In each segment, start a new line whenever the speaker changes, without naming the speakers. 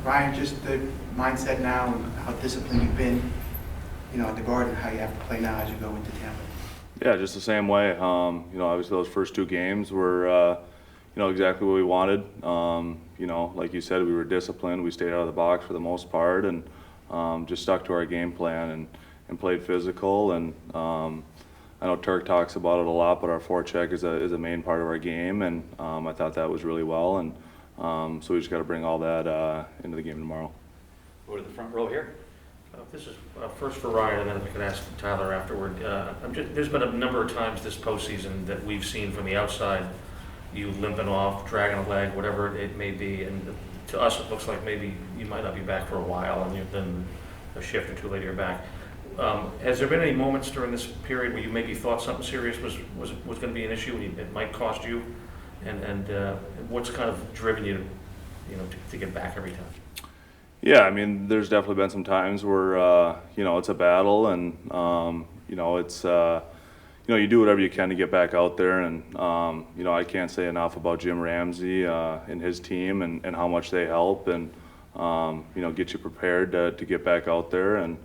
Ryan, just the mindset now and how disciplined you've been, at the Garden, how you have to play now as you go into Tampa.
Yeah, just the same way. Obviously those first two games were, exactly what we wanted. Like you said, we were disciplined. We stayed out of the box for the most part and just stuck to our game plan and played physical. And I know Turk talks about it a lot, but our forecheck is a main part of our game, and I thought that was really well. And so we just got to bring all that into the game tomorrow.
Go to the front row here.
This is first for Ryan, and then if I could ask Tyler afterward. There's been a number of times this postseason that we've seen from the outside, you limping off, dragging a leg, whatever it may be, and to us it looks like maybe you might not be back for a while, and then a shift or two later you're back. Has there been any moments during this period where you maybe thought something serious was going to be an issue and it might cost you? And what's kind of driven you, to get back every time?
Yeah, I mean, there's definitely been some times where, it's a battle and, it's, you do whatever you can to get back out there. And, I can't say enough about Jim Ramsey and his team and how much they help and, get you prepared to get back out there. And,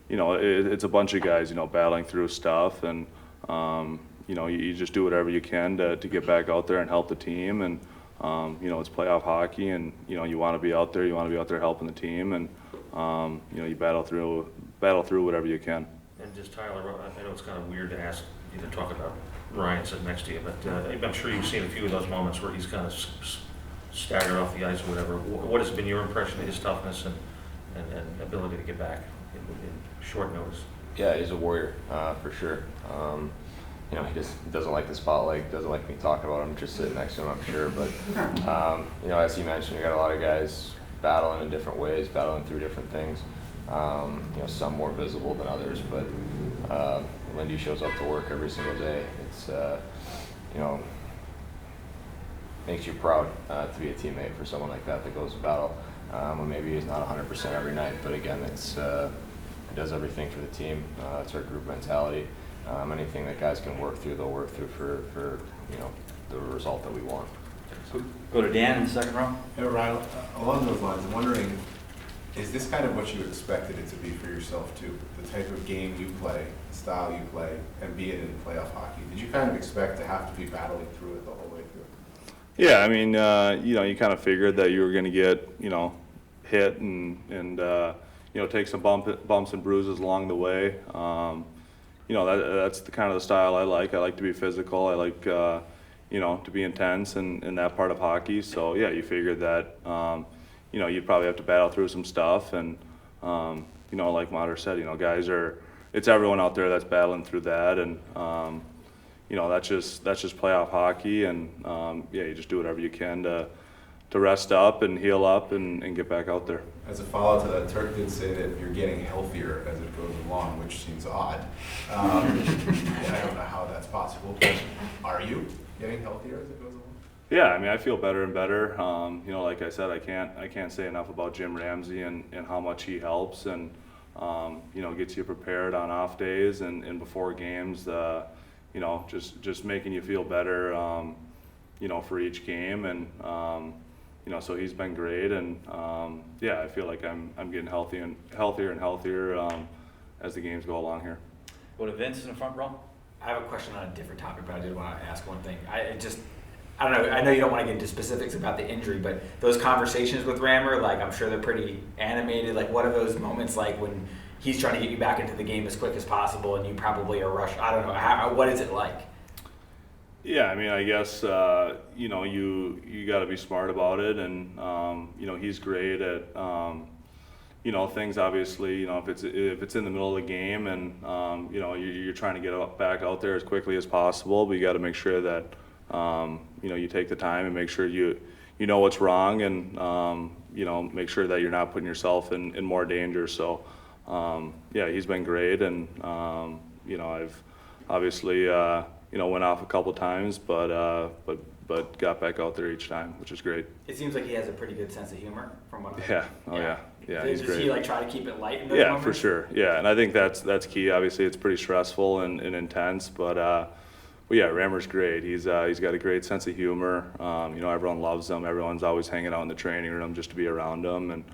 it's a bunch of guys, battling through stuff. And, you just do whatever you can to get back out there and help the team. And, it's playoff hockey, and you want to be out there. You want to be out there helping the team, and you battle through whatever you can.
And just Tyler, I know it's kind of weird to ask you to talk about Ryan sitting next to you, but I'm sure you've seen a few of those moments where he's kind of staggered off the ice or whatever. What has been your impression of his toughness and ability to get back in short notice?
Yeah, he's a warrior for sure. He just doesn't like the spotlight, doesn't like me talking about him, just sitting next to him, I'm sure. But, as you mentioned, you got a lot of guys battling in different ways, battling through different things. Some more visible than others, but Lindy shows up to work every single day. It's, makes you proud to be a teammate for someone like that goes to battle. When maybe he's not 100% every night, but again, it's he does everything for the team. It's our group mentality. Anything that guys can work through, they'll work through for the result that we want.
So go to Dan in the second row.
Hey, Ryan, along those lines, I'm wondering, is this kind of what you expected it to be for yourself too? The type of game you play, the style you play, and being in playoff hockey. Did you kind of expect to have to be battling through it the whole way through?
Yeah, I mean, you kind of figured that you were going to get, hit and take some bumps and bruises along the way. That's the kind of the style I like. I like to be physical. I like, to be intense in that part of hockey. So, yeah, you figured that, you'd probably have to battle through some stuff. And, like Motte said, it's everyone out there that's battling through that. And, that's just playoff hockey. And, you just do whatever you can to rest up and heal up and get back out there.
As a follow-up to that, Turk did say that you're getting healthier as it goes along, which seems odd. And I don't know how that's possible, but are you getting healthier as it goes along?
Yeah, I mean, I feel better and better. Like I said, I can't say enough about Jim Ramsey and how much he helps and, gets you prepared on off days and before games, just making you feel better, for each game. And, so he's been great, and I feel like I'm getting healthier and healthier as the games go along here.
Go to Vince in the front row.
I have a question on a different topic, but I did want to ask one thing. I don't know. I know you don't want to get into specifics about the injury, but those conversations with Rammer, I'm sure they're pretty animated. What are those moments like when he's trying to get you back into the game as quick as possible, and you probably are rushed? I don't know. What is it like? Yeah,
I mean, I guess you got to be smart about it, and he's great at things. Obviously, if it's in the middle of the game, and you're trying to get back out there as quickly as possible, but you got to make sure that you take the time and make sure you know what's wrong, and make sure that you're not putting yourself in more danger. So he's been great, and I've obviously. Went off a couple times, but got back out there each time, which is great.
It seems like he has a pretty good sense of humor, from what I
yeah.
He's
great.
Does he try to keep it light in those
moments?
moments?
For sure. Yeah, and I think that's key. Obviously, it's pretty stressful and intense, but Well, yeah, Rammer's great. He's got a great sense of humor. You know, everyone loves him. Everyone's always hanging out in the training room just to be around him. And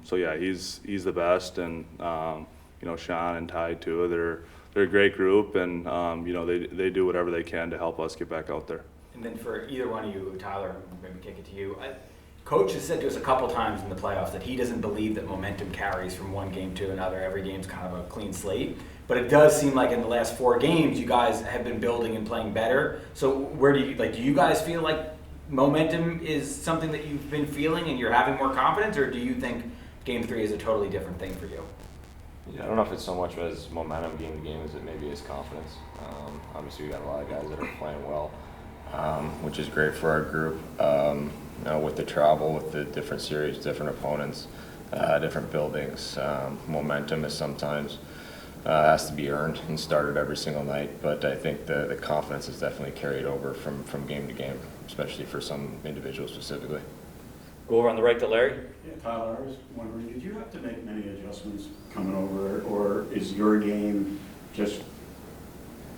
so yeah, he's the best. And you know, Sean and Ty too. They're a great group, and you know, they do whatever they can to help us get back out there.
And then for either one of you, Tyler, maybe kick it to you. Coach has said to us a couple times in the playoffs that he doesn't believe that momentum carries from one game to another. Every game's kind of a clean slate. But it does seem like in the last 4 games, you guys have been building and playing better. So where do you guys feel like momentum is something that you've been feeling and you're having more confidence, or do you think Game 3 is a totally different thing for you?
Yeah, I don't know if it's so much as momentum game to game as it maybe is confidence. Obviously, we got a lot of guys that are playing well, which is great for our group. You know, with the travel, with the different series, different opponents, different buildings, momentum is sometimes has to be earned and started every single night. But I think the confidence is definitely carried over from game to game, especially for some individuals specifically.
Go over on the right to Larry.
Yeah, Tyler, I was wondering, did you have to make many adjustments coming over, or is your game just,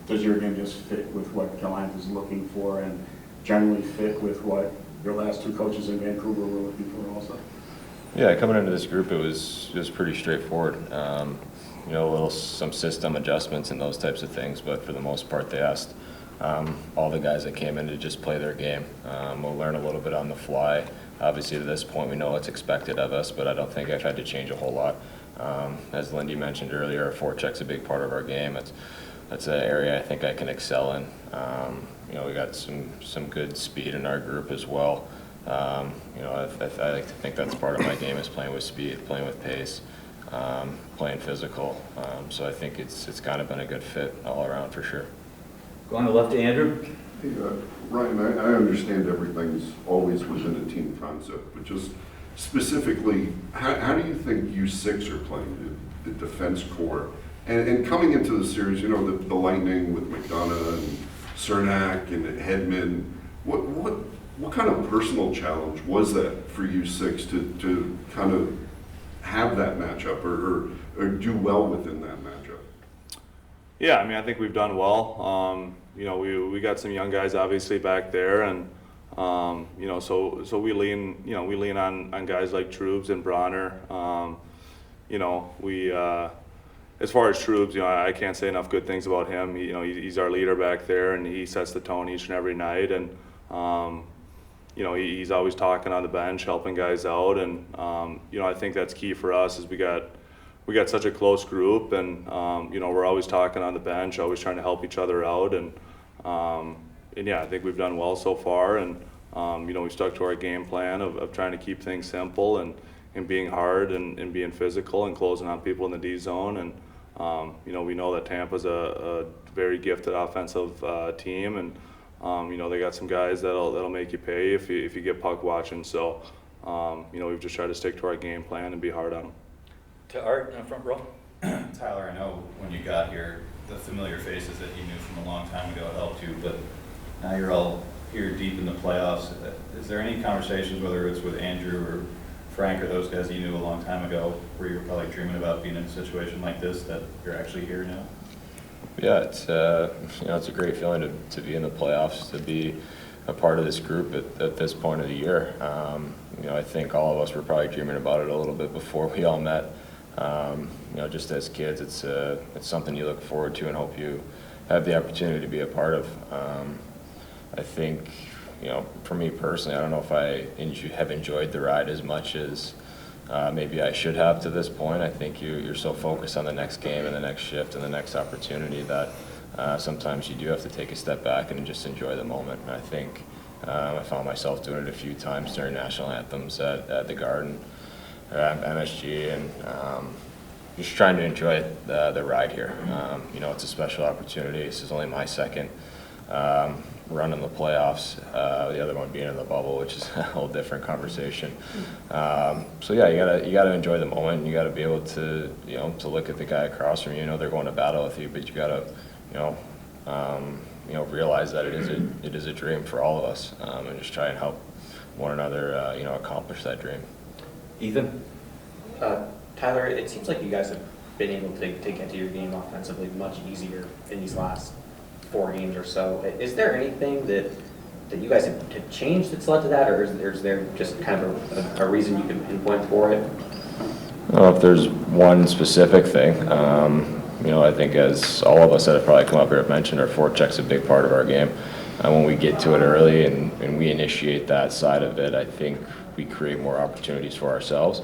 does your game just fit with what Gallant is looking for and generally fit with what your last 2 coaches in Vancouver were looking for also?
Yeah, coming into this group, it was pretty straightforward. You know, some system adjustments and those types of things, but for the most part, they asked all the guys that came in to just play their game. We'll learn a little bit on the fly. Obviously, to this point, we know what's expected of us, but I don't think I've had to change a whole lot. As Lindy mentioned earlier, our forecheck's a big part of our game. That's an area I think I can excel in. You know, we got some good speed in our group as well. You know, I like to think that's part of my game is playing with speed, playing with pace, playing physical. So I think it's kind of been a good fit all around for sure.
Go on the left to Andrew.
Hey, Ryan, I understand everything's always within a team concept, but just specifically, how do you think you 6 are playing, the defense core? And coming into the series, you know, the Lightning with McDonough and Cernak and Hedman, what kind of personal challenge was that for you 6 to kind of have that matchup or do well within that matchup?
Yeah, I mean, I think we've done well. You know, we got some young guys obviously back there, and you know, so we lean on guys like Troops and Bronner. You know, as far as Troops, you know, I can't say enough good things about him. You know, he's our leader back there, and he sets the tone each and every night. And you know, he's always talking on the bench, helping guys out. And you know, I think that's key for us. Is we got such a close group, and you know, we're always talking on the bench, always trying to help each other out. And yeah, I think we've done well so far. And you know, we stuck to our game plan of trying to keep things simple and being hard and being physical and closing on people in the D zone. And you know, we know that Tampa's a very gifted offensive team, and you know, they got some guys that'll make you pay if you get puck watching. So you know, we've just tried to stick to our game plan and be hard on them.
To Art in the front row.
Tyler, I know when you got here, the familiar faces that you knew from a long time ago helped you, but now you're all here deep in the playoffs. Is there any conversations, whether it's with Andrew or Frank or those guys you knew a long time ago, where you were probably dreaming about being in a situation like this, that you're actually here now?
Yeah, it's you know, it's a great feeling to be in the playoffs, to be a part of this group at this point of the year. You know, I think all of us were probably dreaming about it a little bit before we all met. You know, just as kids, it's something you look forward to and hope you have the opportunity to be a part of. I think, you know, for me personally, I don't know if I have enjoyed the ride as much as maybe I should have to this point. I think you're so focused on the next game and the next shift and the next opportunity that sometimes you do have to take a step back and just enjoy the moment. And I think I found myself doing it a few times during national anthems at the Garden, MSG, and just trying to enjoy the ride here. You know, it's a special opportunity. This is only my second run in the playoffs, the other one being in the bubble, which is a whole different conversation. So yeah, you gotta enjoy the moment. You gotta be able to, you know, to look at the guy across from you. You know, they're going to battle with you, but you gotta, you know, realize that it is a dream for all of us, and just try and help one another, you know, accomplish that dream.
Ethan?
Tyler, it seems like you guys have been able to get to your game offensively much easier in these last 4 games or so. Is there anything that you guys have changed that's led to that, or is there just kind of a reason you can pinpoint for it?
I don't know if there's one specific thing. I think as all of us that have probably come up here have mentioned, our forecheck's a big part of our game. When we get to it early and we initiate that side of it, I think we create more opportunities for ourselves.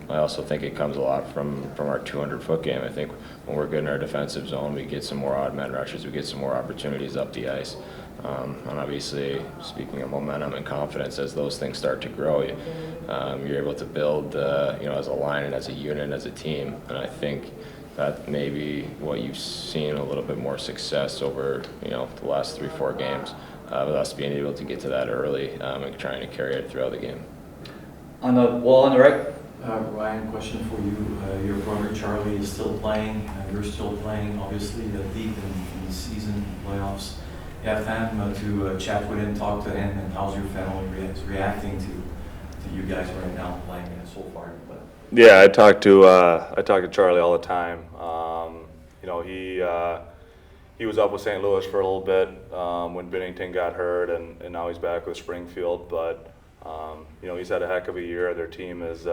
I also think it comes a lot from our 200-foot game. I think when we're good in our defensive zone, we get some more odd man rushes, we get some more opportunities up the ice. And obviously, speaking of momentum and confidence, as those things start to grow, you're able to build, as a line and as a unit and as a team. And I think that may be what you've seen a little bit more success over, the last 3-4 games, with us being able to get to that early and trying to carry it throughout the game.
On the wall on the right.
Ryan, question for you. Your brother Charlie is still playing. You're still playing, obviously, deep in the season playoffs. You have time to chat with him, talk to him, and how's your family reacting to you guys right now playing so far?
Yeah, I talk to Charlie all the time. He was up with St. Louis for a little bit when Binnington got hurt, and now he's back with Springfield. But he's had a heck of a year. Their team is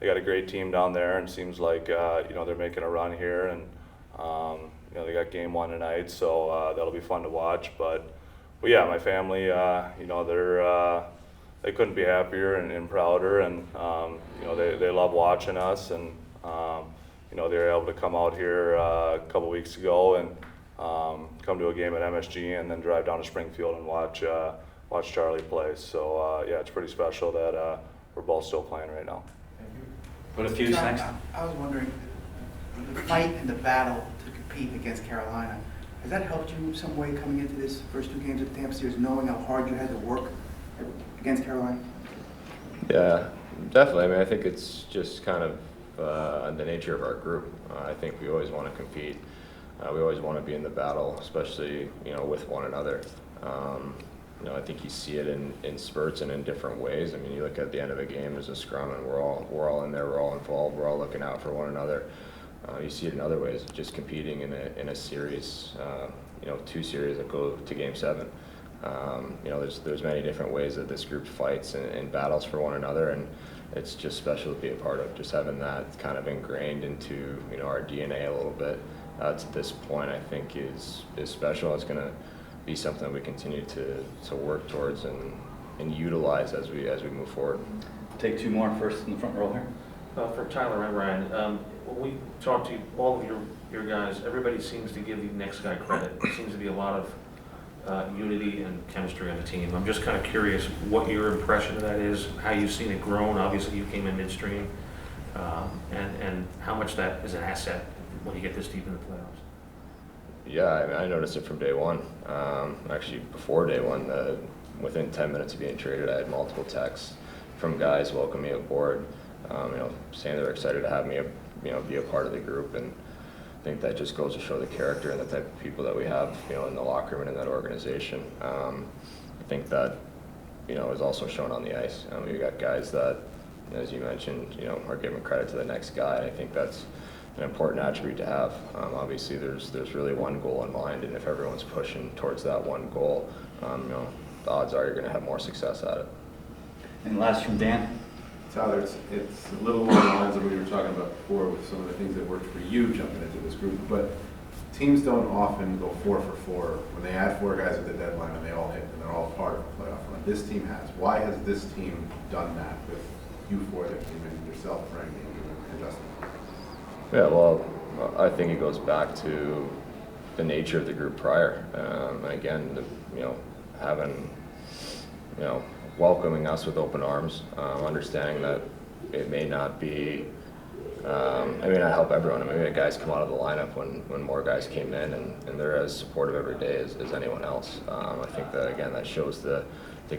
they got a great team down there, and seems like they're making a run here, and they got game 1 tonight, so that'll be fun to watch. But yeah, my family, they couldn't be happier and prouder, and they love watching us, and they were able to come out here a couple weeks ago and come to a game at MSG and then drive down to Springfield and watch Charlie play. So yeah, it's pretty special that we're both still playing right now.
What a few
John,
thanks.
I was wondering, the fight and the battle to compete against Carolina, has that helped you some way coming into this first 2 games of the Tampa series, knowing how hard you had to work against Carolina?
Yeah, definitely. I mean, I think it's just kind of the nature of our group. I think we always want to compete. We always want to be in the battle, especially, with one another. I think you see it in spurts and in different ways. I mean, you look at the end of a game, there's a scrum, and we're all in there, we're all involved, we're all looking out for one another. You see it in other ways, just competing in a series, 2 series that go to Game 7. There's many different ways that this group fights and battles for one another, and it's just special to be a part of. Just having that kind of ingrained into our DNA a little bit to this point, I think is special. It's going to be something we continue to work towards and utilize as we move forward.
Take 2 more first in the front row here.
For Tyler and Ryan, when we talk to all of your guys, everybody seems to give the next guy credit. There seems to be a lot of unity and chemistry on the team. I'm just kind of curious what your impression of that is, how you've seen it grown. Obviously, you came in midstream, and how much that is an asset when you get this deep in the playoffs.
Yeah, I mean, I noticed it from day one. Actually, before day one, within 10 minutes of being traded, I had multiple texts from guys welcoming me aboard, saying they're excited to have me, be a part of the group. And I think that just goes to show the character and the type of people that we have, in the locker room and in that organization. I think that, is also shown on the ice. We got guys that, as you mentioned, are giving credit to the next guy. I think that's an important attribute to have. Obviously, there's really one goal in mind, and if everyone's pushing towards that one goal, the odds are you're going to have more success at it.
And last from Dan.
Tyler, it's a little along the lines of what you were talking about before with some of the things that worked for you jumping into this group, but teams don't often go 4 for 4 when they add 4 guys at the deadline and they all hit and they're all part of a playoff run. This team has. Why has this team done that with you 4 that came in, yourself, Frank, and Justin?
Yeah, well, I think it goes back to the nature of the group prior. Again, having, welcoming us with open arms, understanding that it may not be, it may not help everyone. I mean, we had guys come out of the lineup when more guys came in, and they're as supportive every day as anyone else. I think that, again, that shows the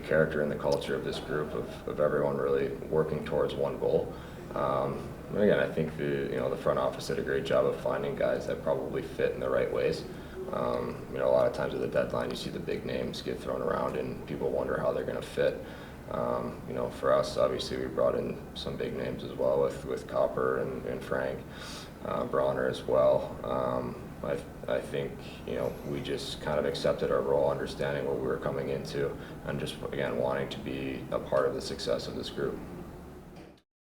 character and the culture of this group of everyone really working towards one goal. And again, I think the front office did a great job of finding guys that probably fit in the right ways. A lot of times at the deadline, you see the big names get thrown around, and people wonder how they're going to fit. For us, obviously, we brought in some big names as well with Copper and Frank, Bronner as well. I think, you know, we just kind of accepted our role, understanding what we were coming into, and just, again, wanting to be a part of the success of this group.